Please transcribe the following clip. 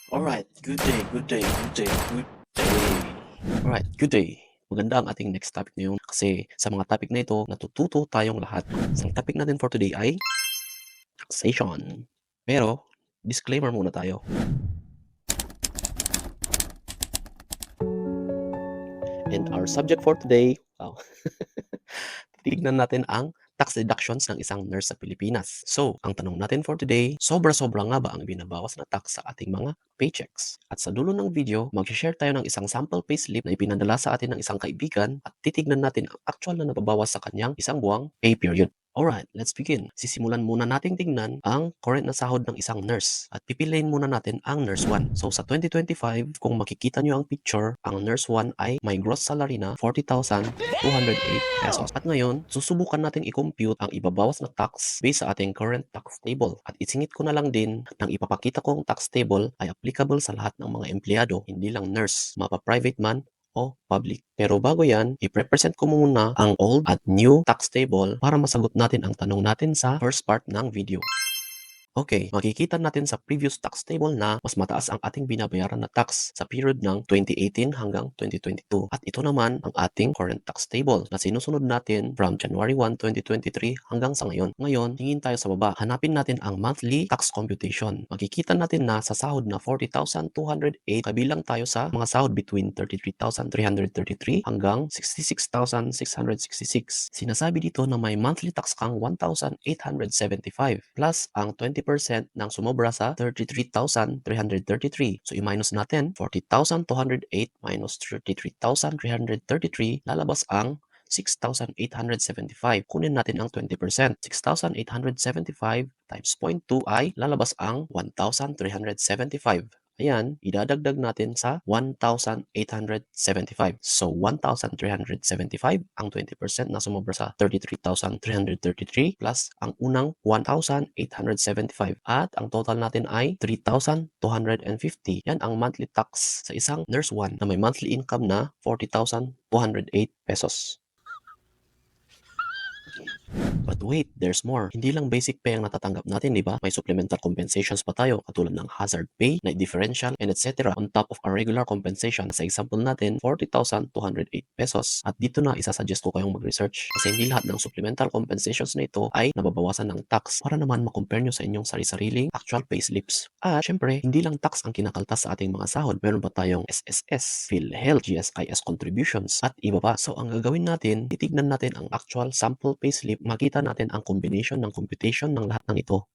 Alright, good day, good day, good day, good day. Alright, good day. Maganda ang ating next topic ngayon kasi sa mga topic na ito, natututo tayong lahat. Ang topic natin for today ay taxation. Pero, disclaimer muna tayo. And our subject for today, titignan natin ang tax deductions ng isang nurse sa Pilipinas. So, ang tanong natin for today, sobra-sobra nga ba ang binabawas na tax sa ating mga paychecks? At sa dulo ng video, mag-share tayo ng isang sample payslip na ipinadala sa atin ng isang kaibigan at titignan natin ang actual na nababawas sa kanyang isang buwang pay period. Alright, let's begin. Sisimulan muna nating tingnan ang current na sahod ng isang nurse at pipiliin muna natin ang nurse 1. So sa 2025, kung makikita nyo ang picture, ang nurse 1 ay may gross salary na 40,208 pesos. At ngayon, susubukan natin i-compute ang ibabawas na tax based sa ating current tax table. At isingit ko na lang din ng ipapakita kong tax table ay applicable sa lahat ng mga empleyado, hindi lang nurse, mapa-private man o public. Pero bago yan, i-represent ko muna ang old at new tax table para masagot natin ang tanong natin sa first part ng video. Okay, makikita natin sa previous tax table na mas mataas ang ating binabayaran na tax sa period ng 2018 hanggang 2022. At ito naman ang ating current tax table na sinusunod natin from January 1, 2023 hanggang sa ngayon. Ngayon, tingin tayo sa baba. Hanapin natin ang monthly tax computation. Makikita natin na sa sahod na 40,208, kabilang tayo sa mga sahod between 33,333 hanggang 66,666. Sinasabi dito na may monthly tax kang 1,875 plus ang 20% ng sumobra sa 33,333. So, i-minus natin 40,208 minus 33,333, lalabas ang 6,875. Kunin natin ang 20%. 6,875 times 0.2 ay lalabas ang 1,375. Ayan, idadagdag natin sa 1,875. So, 1,375 ang 20% na sumobra sa 33,333 plus ang unang 1,875. At ang total natin ay 3,250. Yan ang monthly tax sa isang nurse 1 na may monthly income na 40,208 pesos. But wait, there's more. Hindi lang basic pay ang natatanggap natin, di ba? May supplemental compensations pa tayo katulad ng hazard pay, night differential, and etc. on top of our regular compensation. Sa example natin, 40,208 pesos. At dito na isasuggest ko kayong mag-research kasi hindi lahat ng supplemental compensations na ito ay nababawasan ng tax para naman makompare nyo sa inyong sari-sariling actual pay slips. At syempre, hindi lang tax ang kinakaltas sa ating mga sahod. Meron pa tayong SSS, PhilHealth, GSIS contributions, at iba pa. So, ang gagawin natin, titignan natin ang actual sample payslip, makita natin ang combination ng computation ng lahat ng ito.